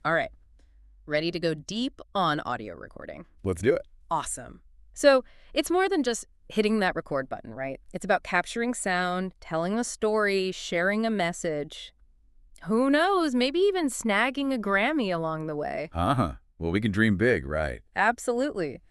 All right, ready to go deep on audio recording. Let's do it. Awesome. So it's more than just hitting that record button, right? It's about capturing sound, telling a story, sharing a message. Who knows, maybe even snagging a Grammy along the way. Uh-huh. Well, we can dream big, right? Absolutely.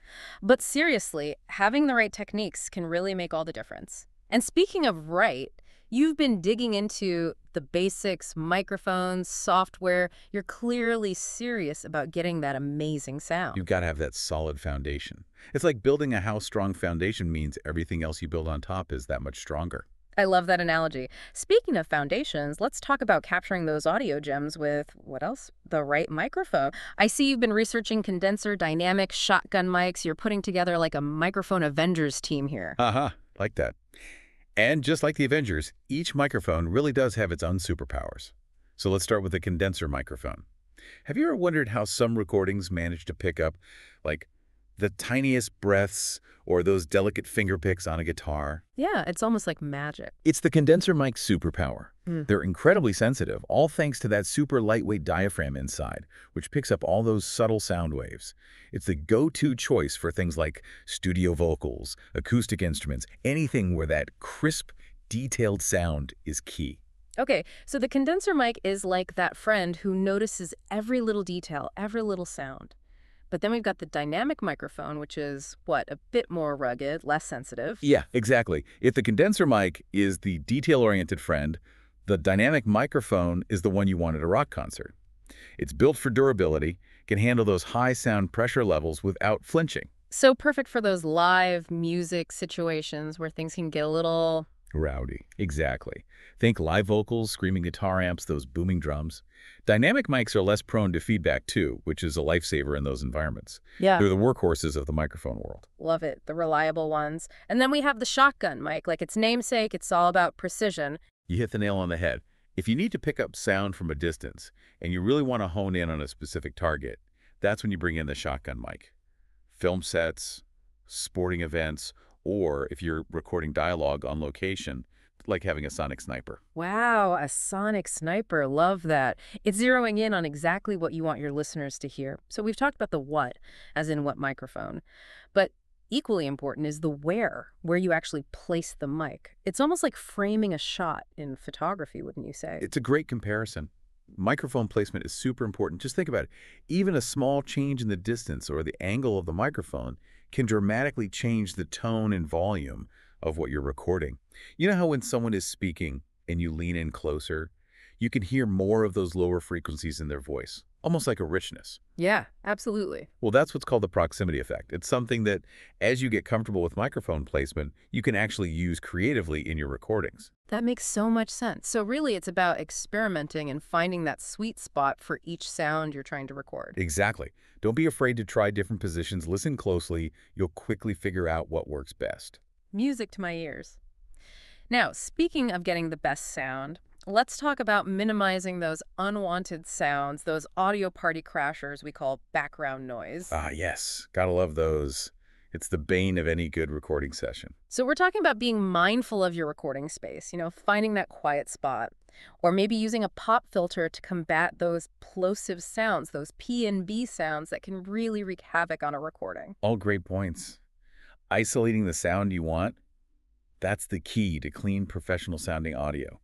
But seriously, having the right techniques can really make all the difference. And speaking of right, you've been digging into the basics, microphones, software. You're clearly serious about getting that amazing You've sound. got to have that solid foundation. It's like building a house strong foundation means everything else you build on top is that much stronger. I love that analogy. Speaking of foundations, let's talk about capturing those audio gems with, what else? The right microphone. I see you've been researching condenser dynamics, shotgun mics. You're putting together like a microphone Avengers team here. Uh-huh. Like that. And just like the Avengers, each microphone really does have its own superpowers. So let's start with the condenser microphone. Have you ever wondered how some recordings manage to pick up, like, the tiniest breaths or those delicate finger picks on a guitar? Yeah, it's almost like magic. It's the condenser mic's superpower. Hmm. They're incredibly sensitive, all thanks to that super lightweight diaphragm inside, which picks up all those subtle sound waves. It's the go-to choice for things like studio vocals, acoustic instruments, anything where that crisp, detailed sound is key. Okay, so the condenser mic is like that friend who notices every little detail, every little sound. But then we've got the dynamic microphone, which is, what, a bit more rugged, less sensitive. Yeah, exactly. If the condenser mic is the detail-oriented friend, the dynamic microphone is the one you want at a rock concert. It's built for durability, can handle those high sound pressure levels without flinching. So perfect for those live music situations where things can get a little... Rowdy. Exactly. Think live vocals, screaming guitar amps, those booming drums. Dynamic mics are less prone to feedback too, which is a lifesaver in those environments. Yeah, They're the workhorses of the microphone world. love it, the reliable ones. And then we have the shotgun mic, like its namesake, it's all about precision. You hit the nail on the head. If you need to pick up sound from a distance and you really want to hone in on a specific target, that's when you bring in the shotgun mic. Film sets, sporting events, or if you're recording dialogue on location, like having a sonic sniper. Wow, a sonic sniper, love that. It's zeroing in on exactly what you want your listeners to hear. So we've talked about the what, as in what microphone. But equally important is the where you actually place the mic. It's almost like framing a shot in photography, wouldn't you say? It's a great comparison. Microphone placement is super important. Just think about it. Even a small change in the distance or the angle of the microphone can dramatically change the tone and volume of what you're recording. You know how when someone is speaking and you lean in closer, you can hear more of those lower frequencies in their voice, almost like a richness. Yeah, absolutely. Well, that's what's called the proximity effect. It's something that, as you get comfortable with microphone placement, you can actually use creatively in your recordings. That makes so much sense. So really it's about experimenting and finding that sweet spot for each sound you're trying to record. Exactly. Don't be afraid to try different positions. Listen closely. You'll quickly figure out what works best. Music to my ears. Now, speaking of getting the best sound, let's talk about minimizing those unwanted sounds, those audio party crashers we call background noise. Ah, yes. Gotta love those. It's the bane of any good recording session. So we're talking about being mindful of your recording space, finding that quiet spot, or maybe using a pop filter to combat those plosive sounds, those P and B sounds that can really wreak havoc on a recording. All great points. Isolating the sound you want, that's the key to clean, professional-sounding audio.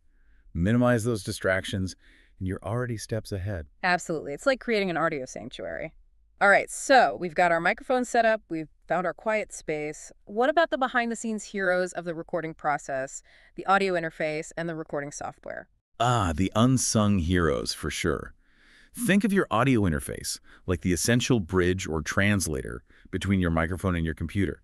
Minimize those distractions, and you're already steps ahead. Absolutely. It's like creating an audio sanctuary. All right, so we've got our microphone set up, we've found our quiet space. What about the behind-the-scenes heroes of the recording process, the audio interface, and the recording software? Ah, the unsung heroes, for sure. Think of your audio interface like the essential bridge or translator between your microphone and your computer.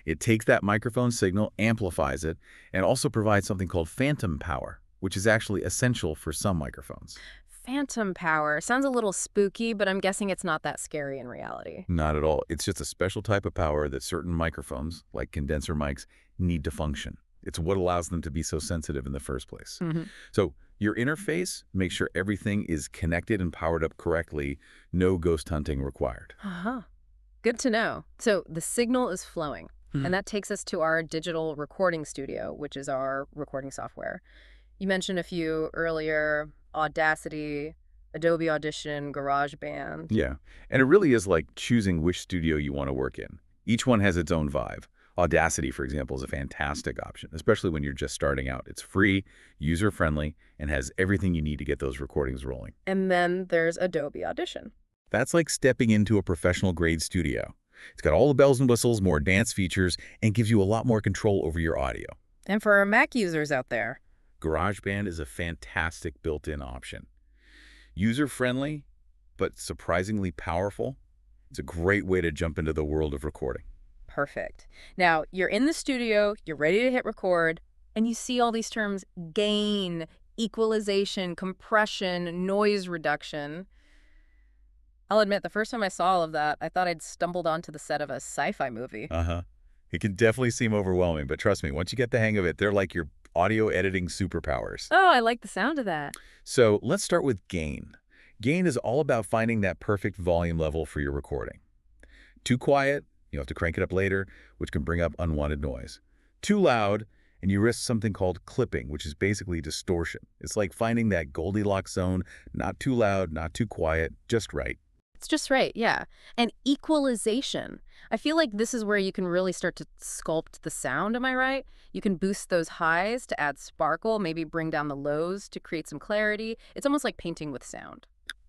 It takes that microphone signal, amplifies it, and also provides something called phantom power, which is actually essential for some microphones. Phantom power. Sounds a little spooky, but I'm guessing it's not that scary in reality. Not at all. It's just a special type of power that certain microphones, like condenser mics, need to function. It's what allows them to be so sensitive in the first place. Mm-hmm. So your interface, make sure everything is connected and powered up correctly. No ghost hunting required. Uh-huh. Good to know. So the signal is flowing, and that takes us to our digital recording studio, which is our recording software. You mentioned a few earlier: Audacity, Adobe Audition, GarageBand. Yeah, and it really is like choosing which studio you want to work in. Each one has its own vibe. Audacity, for example, is a fantastic option, especially when you're just starting out. It's free, user-friendly, and has everything you need to get those recordings rolling. And then there's Adobe Audition. That's like stepping into a professional-grade studio. It's got all the bells and whistles, more advanced features, and gives you a lot more control over your audio. And for our Mac users out there, GarageBand is a fantastic built-in option. User-friendly, but surprisingly powerful. It's a great way to jump into the world of recording. perfect. Now, you're in the studio, you're ready to hit record, and you see all these terms: gain, equalization, compression, noise reduction. I'll admit, the first time I saw all of that, I thought I'd stumbled onto the set of a sci-fi movie. Uh-huh. It can definitely seem overwhelming, but trust me, once you get the hang of it, they're like your audio editing superpowers. Oh, I like the sound of that. So let's start with gain. Gain is all about finding that perfect volume level for your recording. Too quiet, you have to crank it up later, which can bring up unwanted noise. Too loud, and you risk something called clipping, which is basically distortion. It's like finding that Goldilocks zone, not too loud, not too quiet, just right. It's just right, yeah. And equalization. I feel like this is where you can really start to sculpt the sound, am I right? You can boost those highs to add sparkle, maybe bring down the lows to create some clarity. It's almost like painting with sound.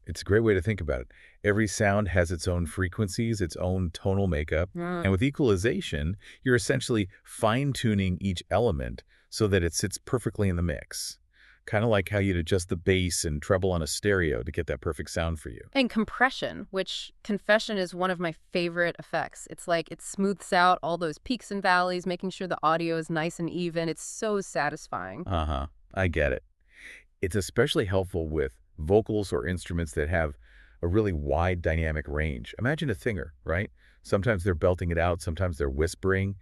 It's a great way to think about it. Every sound has its own frequencies, its own tonal makeup, and with equalization, you're essentially fine-tuning each element so that it sits perfectly in the mix. Kind of like how you'd adjust the bass and treble on a stereo to get that perfect sound for you. And compression, which, confession, is one of my favorite effects. It's like it smooths out all those peaks and valleys, making sure the audio is nice and even. It's so satisfying. Uh-huh. I get it. It's especially helpful with vocals or instruments that have a really wide dynamic range. Imagine a singer, right? Sometimes they're belting it out, sometimes they're whispering.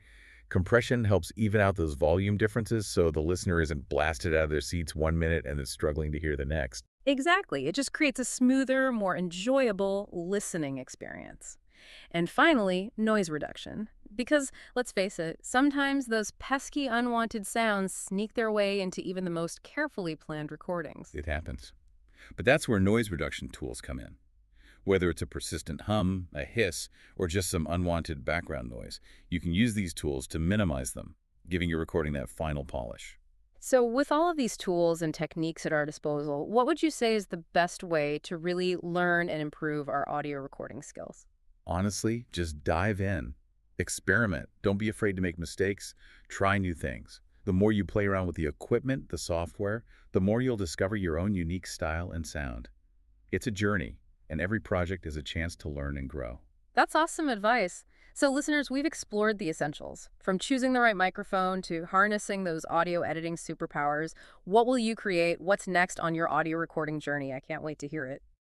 Compression helps even out those volume differences so the listener isn't blasted out of their seats 1 minute and then struggling to hear the next. Exactly. It just creates a smoother, more enjoyable listening experience. And finally, noise reduction. Because, let's face it, sometimes those pesky unwanted sounds sneak their way into even the most carefully planned recordings. It happens. But that's where noise reduction tools come in. Whether it's a persistent hum, a hiss, or just some unwanted background noise, you can use these tools to minimize them, giving your recording that final polish. So with all of these tools and techniques at our disposal, what would you say is the best way to really learn and improve our audio recording skills? Honestly, just dive in. Experiment. Don't be afraid to make mistakes. Try new things. The more you play around with the equipment, the software, the more you'll discover your own unique style and sound. It's a journey, and every project is a chance to learn and grow. That's awesome advice. So listeners, we've explored the essentials, from choosing the right microphone to harnessing those audio editing superpowers. What will you create? What's next on your audio recording journey? I can't wait to hear it.